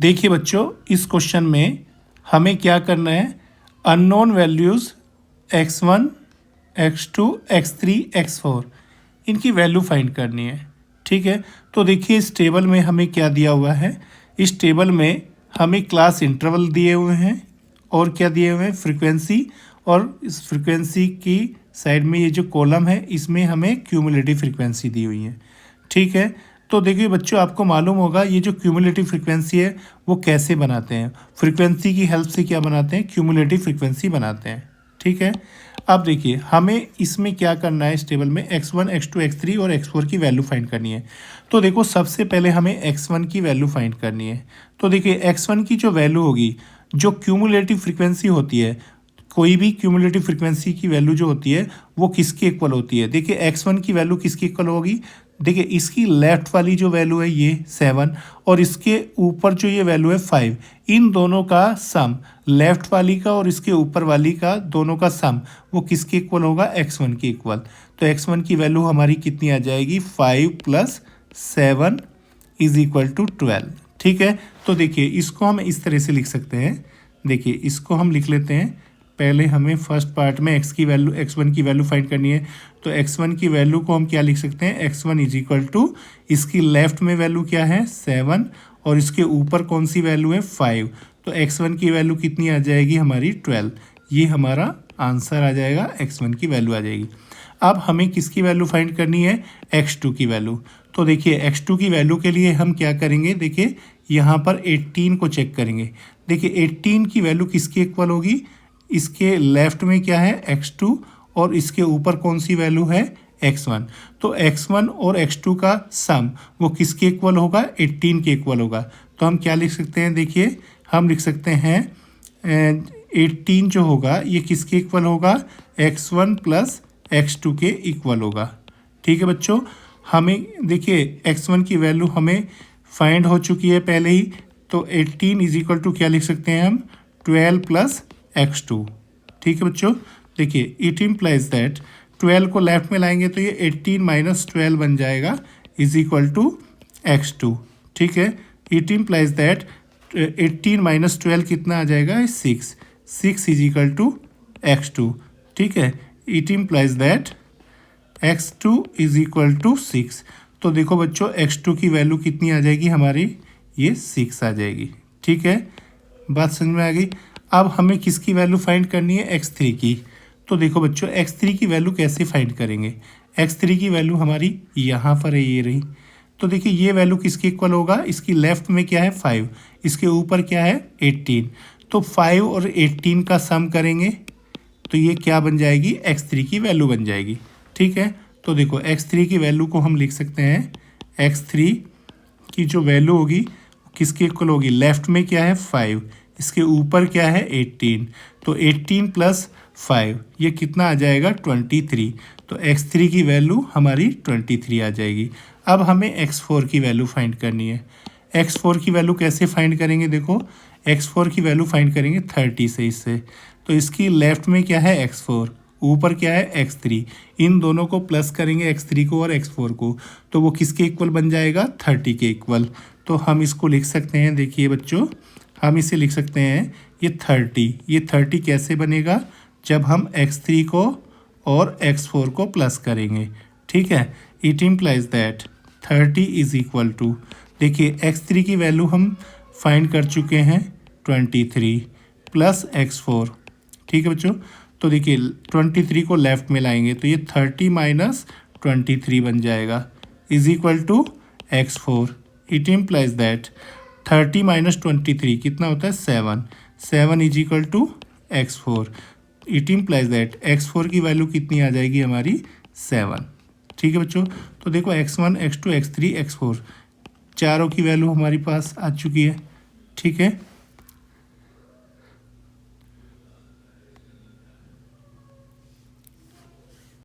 देखिए बच्चों, इस क्वेश्चन में हमें क्या करना है, unknown values x1, x2, x3, x4 इनकी वैल्यू फाइंड करनी है। ठीक है, तो देखिए इस टेबल में हमें क्या दिया हुआ है। इस टेबल में हमें क्लास इंटरवल दिए हुए हैं और क्या दिए हुए हैं, फ्रीक्वेंसी। और इस फ्रीक्वेंसी की साइड में ये जो कॉलम है इसमें हमें क्यूमुलेटिव फ्रीक्वेंसी दी हुई है। ठीक है, तो देखिए बच्चों, आपको मालूम होगा ये जो क्यूमुलेटिव फ्रीक्वेंसी है वो कैसे बनाते हैं। फ्रीक्वेंसी की हेल्प से क्या बनाते हैं, क्यूमुलेटिव फ्रीक्वेंसी बनाते हैं। ठीक है, अब देखिए हमें इसमें क्या करना है, इस टेबल में x1, x2, x3 और x4 की वैल्यू फाइंड करनी है। तो देखो सबसे पहले हमें x1 की वैल्यू फाइंड करनी है। तो देखिए x1 की जो वैल्यू होगी, जो क्यूमुलेटिव फ्रीक्वेंसी होती है, कोई भी क्यूमुलेटिव फ्रीक्वेंसी की वैल्यू जो होती है वो किसकी इक्वल होती है। देखिए x1 की वैल्यू किसकी इक्वल होगी, देखिए इसकी लेफ्ट वाली जो वैल्यू है ये 7 और इसके ऊपर जो ये वैल्यू है 5, इन दोनों का सम, लेफ्ट वाली का और इसके ऊपर वाली का दोनों का सम वो किसके इक्वल होगा, x1 के इक्वल। तो x1 की वैल्यू हमारी कितनी आ जाएगी, 5 + 7 = 12। ठीक है, तो देखिए इसको हम इस तरह से लिख सकते हैं। देखिए इसको हम लिख लेते हैं। पहले हमें फर्स्ट पार्ट में x1 की वैल्यू फाइंड करनी है। तो x1 की वैल्यू को हम क्या लिख सकते हैं, x1 = इसकी लेफ्ट में वैल्यू क्या है 7 और इसके ऊपर कौन सी वैल्यू है 5। तो x1 की वैल्यू कितनी आ जाएगी हमारी 12। ये हमारा आंसर आ जाएगा, x1 की वैल्यू आ जाएगी। अब हमें किसकी वैल्यू फाइंड करनी है, x2 की वैल्यू। तो देखिए x2 की वैल्यू के लिए हम क्या करेंगे, देखिए यहाँ पर 18 को चेक करेंगे। देखिए 18 की वैल्यू किसकी इक्वल होगी, इसके लेफ्ट में क्या है x2 और इसके ऊपर कौन सी वैल्यू है x1। तो x1 और x2 का सम वो किसके इक्वल होगा, 18 के इक्वल होगा। तो हम क्या लिख सकते हैं, देखिए हम लिख सकते हैं 18 जो होगा ये किसके इक्वल होगा, x1 + x2 के इक्वल होगा। ठीक है बच्चों, हमें देखिए x1 की वैल्यू हमें फाइंड हो चुकी है पहले ही। तो 18 = क्या लिख सकते हैं हम, 12 + x2। ठीक है बच्चों, देखिए इट इम्प्लाइज दैट 12 को लेफ्ट में लाएंगे तो ये 18 - 12 बन जाएगा = x2। ठीक है, इट इम्प्लाइज दैट 18 - 12 कितना आ जाएगा, 6 = x2। ठीक है, इट इम्प्लाइज दैट x2 = 6। तो देखो बच्चों x2 की वैल्यू कितनी आ जाएगी हमारी, ये 6 आ जाएगी। ठीक है, बात समझ में आ गई। अब हमें किसकी वैल्यू फाइंड करनी है, x3 की। तो देखो बच्चों x3 की वैल्यू कैसे फाइंड करेंगे, x3 की वैल्यू हमारी यहाँ पर है, ये रही। तो देखिए ये वैल्यू किसके इक्वल होगा, इसकी लेफ्ट में क्या है 5, इसके ऊपर क्या है 18। तो 5 और 18 का सम करेंगे तो ये क्या बन जाएगी, x3 की वैल्यू बन जाएगी। ठीक है, तो देखो x3 की वैल्यू को हम लिख सकते हैं, x3 की जो वैल्यू होगी किसके इक्वल होगी, लेफ्ट में क्या है 5, इसके ऊपर क्या है 18। तो 18 + 5 ये कितना आ जाएगा 23। तो x3 की वैल्यू हमारी 23 आ जाएगी। अब हमें x4 की वैल्यू फाइंड करनी है। x4 की वैल्यू कैसे फाइंड करेंगे, देखो x4 की वैल्यू फाइंड करेंगे 30 से इससे। तो इसकी लेफ्ट में क्या है x4, ऊपर क्या है x3, इन दोनों को प्लस करेंगे x3 को और x4 को, तो वो किसके इक्वल बन जाएगा 30 के इक्वल। तो हम इसको लिख सकते हैं, देखिए बच्चों हम इसे लिख सकते हैं ये 30 कैसे बनेगा, जब हम x3 को और x4 को प्लस करेंगे। ठीक है, इट इम्प्लाइज दैट 30 = देखिए x3 की वैल्यू हम फाइंड कर चुके हैं 23 + x4। ठीक है बच्चों, तो देखिए 23 को लेफ्ट में लाएंगे तो ये 30 - 23 बन जाएगा = x4। इट इम्प्लाइज दैट 30 - 23 कितना होता है 7 = x4। It implies that x4 की वैल्यू कितनी आ जाएगी हमारी 7। ठीक है बच्चों, तो देखो x1, x2, x3, x4 चारों की वैल्यू हमारे पास आ चुकी है। ठीक है।